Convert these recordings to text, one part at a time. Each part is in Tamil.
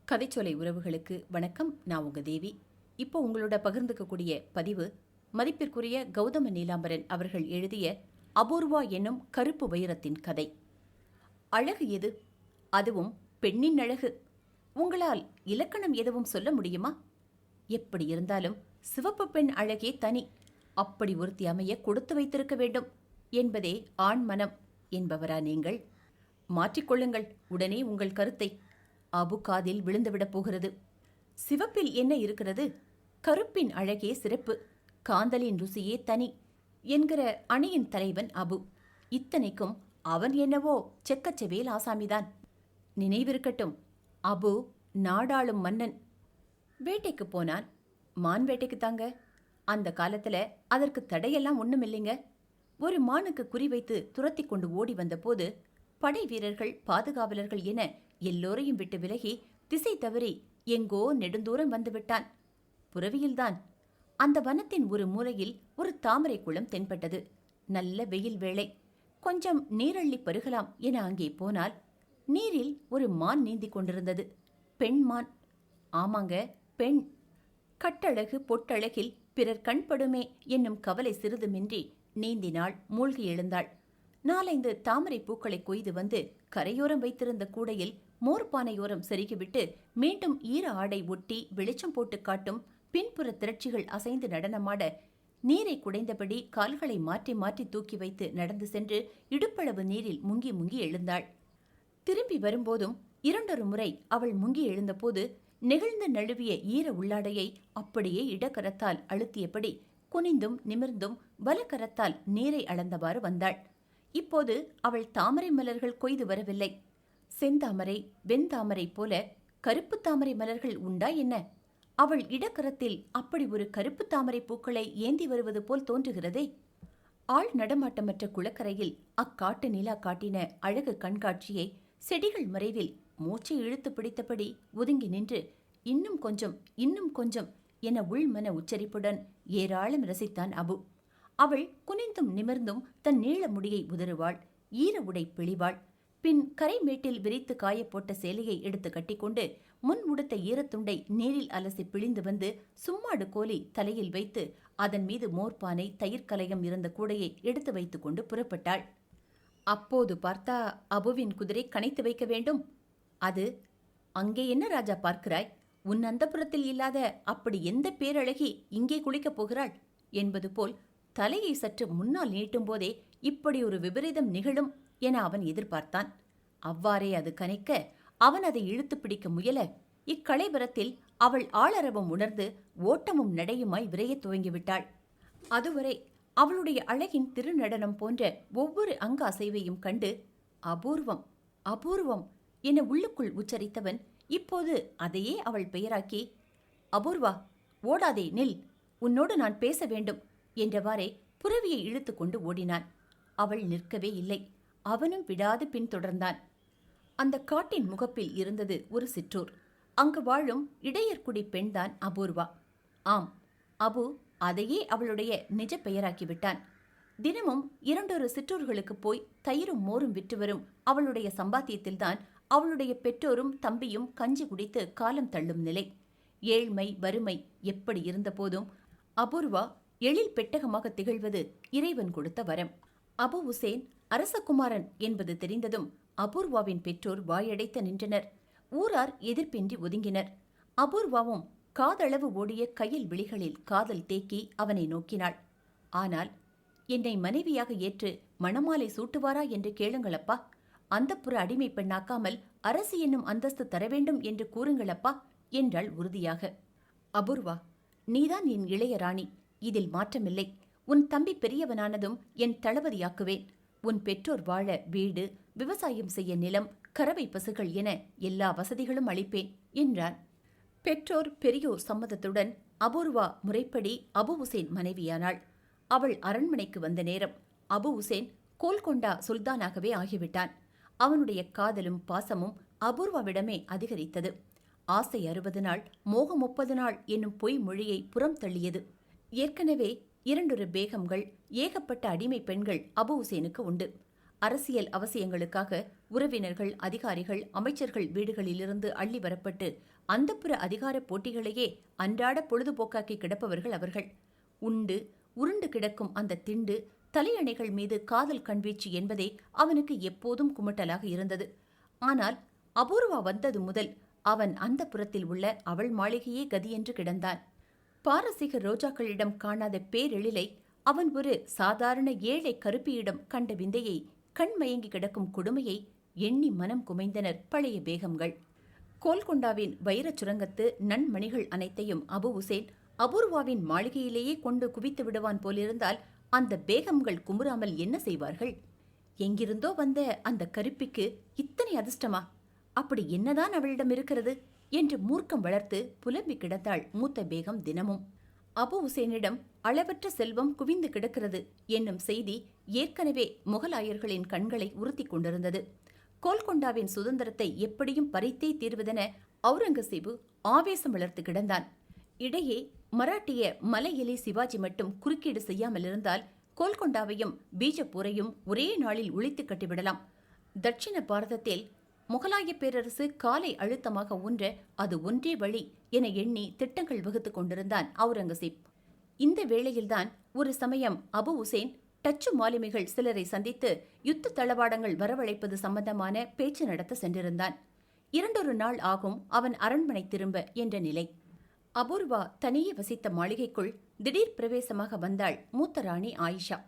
கதைச்சொலை உறவுகளுக்கு வணக்கம். நான் உங்க தேவி. இப்போ உங்களோட பகிர்ந்துக்கக்கூடிய பதிவு மதிப்பிற்குரிய கௌதம நீலாம்பரன் அவர்கள் எழுதிய அபூர்வா என்னும் கருப்பு வைரத்தின் கதை. அழகு எது? அதுவும் பெண்ணின் அழகு. உங்களால் இலக்கணம் எதுவும் சொல்ல முடியுமா? எப்படி இருந்தாலும் சிவப்பு பெண் அழகே தனி. அப்படி ஒருத்தி அமைய கொடுத்து வைத்திருக்க வேண்டும் என்பதே ஆண் மனம் என்பவரா நீங்கள்? மாற்றிக்கொள்ளுங்கள் உடனே உங்கள் கருத்தை. அபு காதில் விழுந்துவிடப் போகிறது. சிவப்பில் என்ன இருக்கிறது? கருப்பின் அழகே சிறப்பு, காந்தலின் ருசியே தனி என்கிற அணியின் தலைவன் அபு. இத்தனைக்கும் அவன் என்னவோ செக்கச்செவேல் ஆசாமிதான். நினைவிருக்கட்டும், அபு நாடாளும் மன்னன். வேட்டைக்கு போனான். மான் வேட்டைக்கு தாங்க. அந்த காலத்துல அதற்கு தடையெல்லாம் ஒண்ணும் இல்லைங்க. ஒரு மானுக்கு குறிவைத்து துரத்தி கொண்டு ஓடி வந்தபோது படை வீரர்கள், பாதுகாவலர்கள் என எல்லோரையும் விட்டு விலகி திசை தவறி எங்கோ நெடுந்தூரம் வந்துவிட்டான். புறவியில்தான். அந்த வனத்தின் ஒரு மூலையில் ஒரு தாமரை குளம் தென்பட்டது. நல்ல வெயில் வேளை. கொஞ்சம் நீரள்ளி பருகலாம் என அங்கே போனால் நீரில் ஒரு மான் நீந்திக் கொண்டிருந்தது. பெண் மான். ஆமாங்க, பெண். கட்டழகு பொட்டழகில் பிறர் கண்படுமே என்னும் கவலை சிறிதுமின்றி நீந்தினாள், மூழ்கி எழுந்தாள். 4-5 தாமரை பூக்களை கொய்து வந்து கரையோரம் வைத்திருந்த கூடையில் மோர்பானையோரம் செருகிவிட்டு மீண்டும் ஈர ஆடை ஒட்டி வெளிச்சம் போட்டு காட்டும் பின்புற திரட்சிகள் அசைந்து நடனமாட நீரை குடைந்தபடி கால்களை மாற்றி மாற்றி தூக்கி வைத்து நடந்து சென்று இடுப்பளவு நீரில் முங்கி முங்கி எழுந்தாள். திரும்பி வரும்போதும் 2 முறை அவள் முங்கி எழுந்தபோது நெகிழ்ந்து நழுவிய ஈர உள்ளாடையை அப்படியே இடக்கரத்தால் அழுத்தியபடி குனிந்தும் நிமிர்ந்தும் வலக்கரத்தால் நீரை அளந்தவாறு வந்தாள். இப்போது அவள் தாமரை மலர்கள் கொய்து வரவில்லை. செந்தாமரை, வெண்தாமரை போல கருப்பு தாமரை மலர்கள் உண்டா என்ன? அவள் இடக்கரத்தில் அப்படி ஒரு கருப்பு தாமரை பூக்களை ஏந்தி வருவது போல் தோன்றுகிறதே. ஆள் நடமாட்டமற்ற குளக்கரையில் அக்காட்டு நிலா காட்டின அழகு கண்காட்சியை செடிகள் மறைவில் மூச்சை இழுத்து பிடித்தபடி ஒதுங்கி நின்று இன்னும் கொஞ்சம், இன்னும் கொஞ்சம் என உள்மன உச்சரிப்புடன் ஏராளம் ரசித்தான் அபு. அவள் குனிந்தும் நிமிர்ந்தும் தன் நீள முடியை உதறுவாள், ஈர உடை பிழிவாள். பின் கரைமேட்டில் விரித்து காயப்போட்ட சேலையை எடுத்து கட்டிக்கொண்டு முன் உடுத்த ஈரத்துண்டை நீரில் அலசி பிழிந்து வந்து சும்மாடு கோலி தலையில் வைத்து அதன் மீது மோர்பானை, தயிர் கலயம் இருந்த கூடையை எடுத்து வைத்து கொண்டு புறப்பட்டாள். அப்போது பார்த்தா அபுவின் குதிரை கனைத்து வைக்க வேண்டும். அது, அங்கே என்ன ராஜா பார்க்கிறாய்? உன் அந்தப்புறத்தில் இல்லாத அப்படி எந்த பேரழகி இங்கே குளிக்கப் போகிறாள் என்பது போல் தலையை சற்று முன்னால் நீட்டும் போதே இப்படி ஒரு விபரீதம் நிகழும் என அவன் எதிர்பார்த்தான். அவ்வாறே அது கனைக்க அவன் அதை இழுத்து பிடிக்க முயல இக்களைபரத்தில் அவள் ஆளரவம் உணர்ந்து ஓட்டமும் நடையுமாய் விரையத் துவங்கிவிட்டாள். அதுவரை அவளுடைய அழகின் திருநடனம் போன்ற ஒவ்வொரு அங்க அசைவையும் கண்டு அபூர்வம், அபூர்வம் என உள்ளுக்குள் உச்சரித்தவன் இப்போது அதையே அவள் பெயராக்கி, அபூர்வா, ஓடாதே, நில், உன்னோடு நான் பேச வேண்டும் என்றவாறே புறவியை இழுத்து கொண்டு ஓடினான். அவள் நிற்கவே இல்லை. அவனும் விடாது பின்தொடர்ந்தான். அந்த காட்டின் முகப்பில் இருந்தது ஒரு சிற்றூர். அங்கு வாழும் இடையர்குடி பெண்தான் அபூர்வா. ஆம், அபு அதையே அவளுடைய நிஜ பெயராக்கிவிட்டான். தினமும் 2 சிற்றூர்களுக்கு போய் தயிரும் மோரும் விற்று வரும் அவளுடைய சம்பாத்தியத்தில்தான் அவளுடைய பெற்றோரும் தம்பியும் கஞ்சி குடித்து காலம் தள்ளும் நிலை. ஏழ்மை வறுமை எப்படி இருந்த போதும் அபூர்வா எழில் பெட்டகமாக திகழ்வது இறைவன் கொடுத்த வரம். அபு உசேன் அரசகுமாரன் என்பது தெரிந்ததும் அபூர்வாவின் பெற்றோர் வாயடைத்து நின்றனர். ஊரார் எதிர்ப்பின்றி ஒதுங்கினர். அபூர்வாவும் காதளவு ஓடிய கையில் விழிகளில் காதல் தேக்கி அவனை நோக்கினாள். ஆனால், என்னை மனைவியாக ஏற்று மணமாலை சூட்டுவாரா என்று கேளுங்களப்பா. அந்தப்புற அடிமை பெண்ணாக்காமல் அரசி என்னும் அந்தஸ்து தர வேண்டும் என்று கூறுங்களப்பா என்றாள் உறுதியாக. அபூர்வா, நீதான் என் இளைய ராணி. இதில் மாற்றமில்லை. உன் தம்பி பெரியவனானதும் என் தளபதியாக்குவேன். உன் பெற்றோர் வாழ வீடு, விவசாயம் செய்ய நிலம், கறவை பசுகள் என எல்லா வசதிகளும் அளிப்பேன் என்றான். பெற்றோர் பெரியோர் சம்மதத்துடன் அபூர்வா முறைப்படி அபு உசேன் மனைவியானாள். அவள் அரண்மனைக்கு வந்த நேரம் அபு உசேன் கோல்கொண்டா சுல்தானாகவே ஆகிவிட்டான். அவனுடைய காதலும் பாசமும் அபூர்வாவிடமே அதிகரித்தது. ஆசை 60 நாள், மோகம் 30 நாள் என்னும் பொய் மொழியை புறம் தள்ளியது. ஏற்கனவே 2 பேகம்கள், ஏகப்பட்ட அடிமை பெண்கள் அபு உசேனுக்கு உண்டு. அரசியல் அவசியங்களுக்காக உறவினர்கள், அதிகாரிகள், அமைச்சர்கள் வீடுகளிலிருந்து அள்ளி வரப்பட்டு அந்தப்புற அதிகார போட்டிகளையே அன்றாட பொழுதுபோக்காக்கி கிடப்பவர்கள் அவர்கள். உண்டு உருண்டு கிடக்கும் அந்த திண்டு தலையணைகள் மீது காதல் கண்வீச்சு என்பதே அவனுக்கு எப்போதும் குமட்டலாக இருந்தது. ஆனால் அபூர்வா வந்தது முதல் அவன் அந்த புறத்தில் உள்ள அவள் மாளிகையே கதியென்று கிடந்தான். பாரசீக ரோஜாக்களிடம் காணாத பேரெழிலை அவன் ஒரு சாதாரண ஏழை கருப்பியிடம் கண்ட விந்தையை, கண்மயங்கி கிடக்கும் கொடுமையை எண்ணி மனம் குமைந்தனர் பழைய பேகம்கள். கோல்கொண்டாவின் வைரச் சுரங்கத்து நன்மணிகள் அனைத்தையும் அபு உசேன் அபூர்வாவின் மாளிகையிலேயே கொண்டு குவித்து விடுவான் போலிருந்தால் அந்த பேகம்கள் குமுறாமல் என்ன செய்வார்கள்? எங்கிருந்தோ வந்த அந்த கருப்பிக்கு இத்தனை அதிர்ஷ்டமா? அப்படி என்னதான் அவளிடம் இருக்கிறது என்று மூர்க்கம் வளர்த்து புலம்பி கிடந்தாள் மூத்த பேகம் தினமும். அபு உசேனிடம் அளவற்ற செல்வம் குவிந்து கிடக்கிறது என்னும் செய்தி ஏற்கனவே முகலாயர்களின் கண்களை உறுத்திக் கொண்டிருந்தது. கோல்கொண்டாவின் சுதந்திரத்தை எப்படியும் பறித்தே தீர்வதென அவுரங்கசீபு ஆவேசம் வளர்த்து கிடந்தான். இடையே மராட்டிய மலையெலி சிவாஜி மட்டும் குறுக்கீடு செய்யாமலிருந்தால் கோல்கொண்டாவையும் பீஜப்பூரையும் ஒரே நாளில் ஒழித்து கட்டிவிடலாம். தட்சிண பாரதத்தில் முகலாய பேரரசு காலை அழுத்தமாக ஊன்ற அது ஒன்றே வழி என எண்ணி திட்டங்கள் வகுத்துக் கொண்டிருந்தான் அவுரங்கசீப். இந்த வேளையில்தான் ஒரு சமயம் அபு உசேன் டச்சு மாலுமிகள் சிலரை சந்தித்து யுத்த தளவாடங்கள் வரவழைப்பது சம்பந்தமான பேச்சு நடத்த சென்றிருந்தான். 2 நாள் ஆகும் அவன் அரண்மனை திரும்ப என்ற நிலை. அபூர்வா தனியே வசித்த மாளிகைக்குள் திடீர் பிரவேசமாக வந்தாள் மூத்த ராணி ஆயிஷா.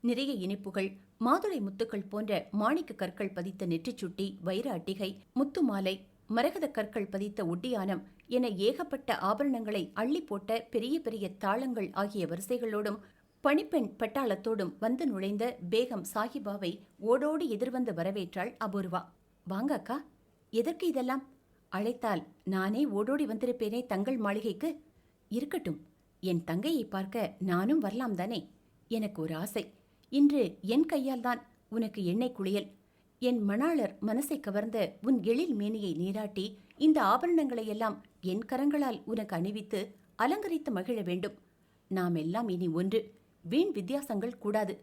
நிறைய இனிப்புகள், மாதுளை முத்துக்கள் போன்ற மாணிக்க கற்கள் பதித்த நெற்றிச்சுட்டி, வைர அட்டிகை, முத்து மாலை, மரகத கற்கள் பதித்த ஒட்டியானம் என ஏகப்பட்ட ஆபரணங்களை அள்ளி போட்ட பெரிய பெரிய தாளங்கள் ஆகிய வரிசைகளோடும் பணிப்பெண் பட்டாளத்தோடும் வந்து நுழைந்த பேகம் சாஹிபாவை ஓடோடி எதிர்வந்து வரவேற்றாள் அபூர்வா. வாங்க அக்கா, எதற்கு இதெல்லாம்? அழைத்தால் நானே ஓடோடி வந்திருப்பேனே தங்கள் மாளிகைக்கு. இருக்கட்டும், என் தங்கையை பார்க்க நானும் வரலாம் தானே? எனக்கு ஒரு ஆசை. இன்று என் கையால் தான் உனக்கு எண்ணெய் குளியல். என் மணாளர் மனசை கவர்ந்த உன் எழில் மேனியை நீராட்டி இந்த ஆபரணங்களையெல்லாம் என் கரங்களால் உனக்கு அணிவித்து அலங்கரித்து மகிழ வேண்டும். நாம் எல்லாம் இனி ஒன்று. வீண் வித்தியாசங்கள் கூடாது.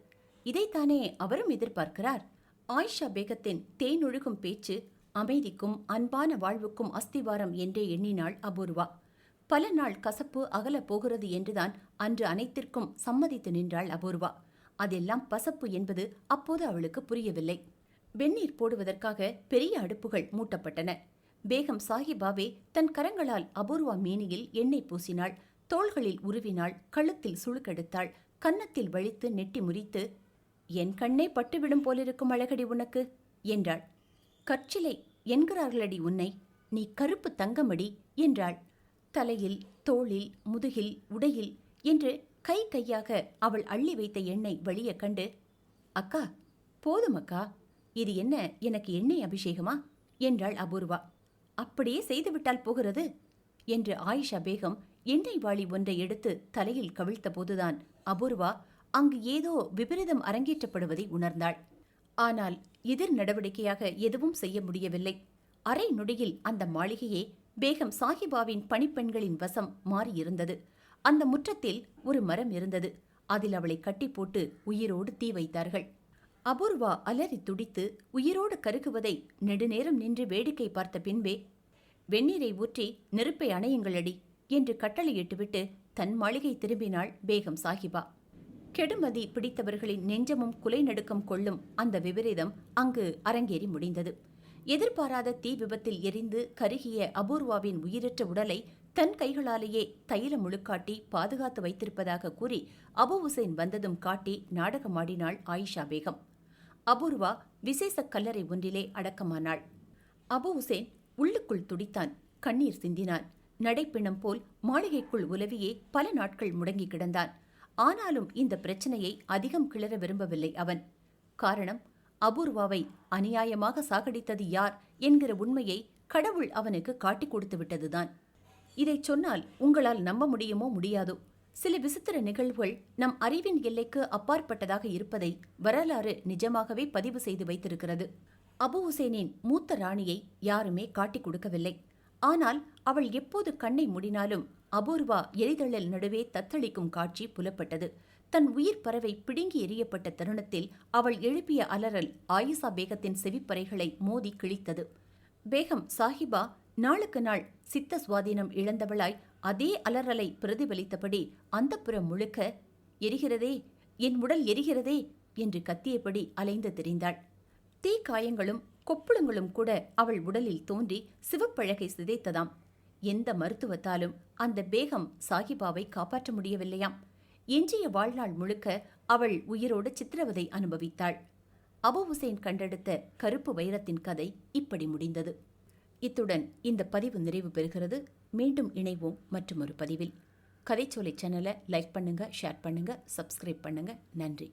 இதைத்தானே அவரும் எதிர்பார்க்கிறார். ஆயிஷா பேகத்தின் தேனொழுகும் பேச்சு அமைதிக்கும் அன்பான வாழ்வுக்கும் அஸ்திவாரம் என்றே எண்ணினாள் அபூர்வா. பல நாள் கசப்பு அகல போகிறது என்றுதான் அன்று அனைத்திற்கும் சம்மதித்து நின்றாள் அபூர்வா. அதெல்லாம் பசப்பு என்பது அப்போது அவளுக்கு புரியவில்லை. வெந்நீர் போடுவதற்காக பெரிய அடுப்புகள் மூட்டப்பட்டன. பேகம் சாஹிபாவே தன் கரங்களால் அபூர்வா மேனியில் எண்ணெய் பூசினாள், தோள்களில் உருவினாள், கழுத்தில் சுழுக்கெடுத்தாள், கன்னத்தில் வழித்து நெட்டி முறித்து, என் கண்ணே பட்டுவிடும் போலிருக்கும் அழகடி உனக்கு என்றாள். கற்சிலை என்கிறார்களடி உன்னை, நீ கருப்பு தங்கமடி என்றாள். தலையில், தோளில், முதுகில், உடையில் என்று கை கையாக அவள் அள்ளி வைத்த எண்ணெய் வழிய கண்டு, அக்கா போதும் அக்கா, இது என்ன எனக்கு எண்ணெய் அபிஷேகமா என்றாள் அபூர்வா. அப்படியே செய்துவிட்டால் போகிறது என்று ஆயிஷா பேகம் எண்ணெய் வாளி ஒன்றை எடுத்து தலையில் கவிழ்த்த போதுதான் அபூர்வா அங்கு ஏதோ விபரீதம் அரங்கேற்றப்படுவதை உணர்ந்தாள். ஆனால் எதிர் நடவடிக்கையாக எதுவும் செய்ய முடியவில்லை. அரை நொடியில் அந்த மாளிகையே பேகம் சாஹிபாவின் பணிப்பெண்களின் வசம் மாறியிருந்தது. அந்த முற்றத்தில் ஒரு மரம் இருந்தது. அதில் அவளை கட்டி போட்டு உயிரோடு தீ வைத்தார்கள். அபூர்வா அலறி துடித்து உயிரோடு கருகுவதை நெடுநேரம் நின்று வேடிக்கை பார்த்த பின்பே, வெந்நீரை ஊற்றி நெருப்பை அணையுங்களடி என்று கட்டளையிட்டுவிட்டு தன் மாளிகை திரும்பினாள் பேகம் சாஹிபா. கெடுமதி பிடித்தவர்களின் நெஞ்சமும் குலை நடுக்கம் கொள்ளும் அந்த விபரீதம் அங்கு அரங்கேறி முடிந்தது. எதிர்பாராத தீ விபத்தில் எரிந்து கருகிய அபூர்வாவின் உயிரற்ற உடலை தன் கைகளாலேயே தைலம் முழுக்காட்டி பாதுகாத்து வைத்திருப்பதாக கூறி அபு உசேன் வந்ததும் காட்டி நாடகமாடினாள் ஆயிஷா பேகம். அபூர்வா விசேஷ கல்லறை ஒன்றிலே அடக்கமானாள். அபு உசேன் உள்ளுக்குள் துடித்தான், கண்ணீர் சிந்தினான். நடைப்பிணம் போல் மாளிகைக்குள் உலவியே பல நாட்கள் முடங்கி கிடந்தான். ஆனாலும் இந்த பிரச்சனையை அதிகம் கிளற விரும்பவில்லை அவன். காரணம், அபூர்வாவை அநியாயமாக சாகடித்தது யார் என்கிற உண்மையை கடவுள் அவனுக்கு காட்டிக் கொடுத்து விட்டதுதான். இதை சொன்னால் உங்களால் நம்ப முடியுமோ முடியாதோ, சில விசித்திர நிகழ்வுகள் நம் அறிவின் எல்லைக்கு அப்பாற்பட்டதாக இருப்பதை வரலாறு நிஜமாகவே பதிவு செய்து வைத்திருக்கிறது. அபு உசேனின் மூத்த ராணியை யாருமே காட்டிக் கொடுக்கவில்லை. ஆனால் அவள் எப்போது கண்ணை மூடினாலும் அபூர்வா எரிதழல் நடுவே தத்தளிக்கும் காட்சி புலப்பட்டது. தன் உயிர் பறவை பிடுங்கி எறியப்பட்ட தருணத்தில் அவள் எழுப்பிய அலறல் ஆயிஷா பேகத்தின் செவிப்பறைகளை மோதி கிழித்தது. பேகம் சாஹிபா நாளுக்கு நாள் சித்த சுவாதீனம் இழந்தவளாய் அதே அலறலை பிரதிபலித்தபடி அந்தப்புறம் முழுக்க எரிகிறதே, என் உடல் எரிகிறதே என்று கத்தியபடி அலைந்து திரிந்தாள். தீக்காயங்களும் கொப்புளங்களும் கூட அவள் உடலில் தோன்றி சிவப்பழகை சிதைத்ததாம். எந்த மருத்துவத்தாலும் அந்த பேகம் சாஹிபாவை காப்பாற்ற முடியவில்லையாம். எஞ்சிய வாழ்நாள் முழுக்க அவள் உயிரோடு சித்திரவதை அனுபவித்தாள். அபு ஹுசைன் கண்டெடுத்த கருப்பு வைரத்தின் கதை இப்படி முடிந்தது. இத்துடன் இந்த பதிவு நிறைவு பெறுகிறது. மீண்டும் இணைவோம் மற்றொரு பதிவில். கதைச்சோலை சேனலை லைக் பண்ணுங்க, ஷேர் பண்ணுங்க, சப்ஸ்கிரைப் பண்ணுங்க. நன்றி.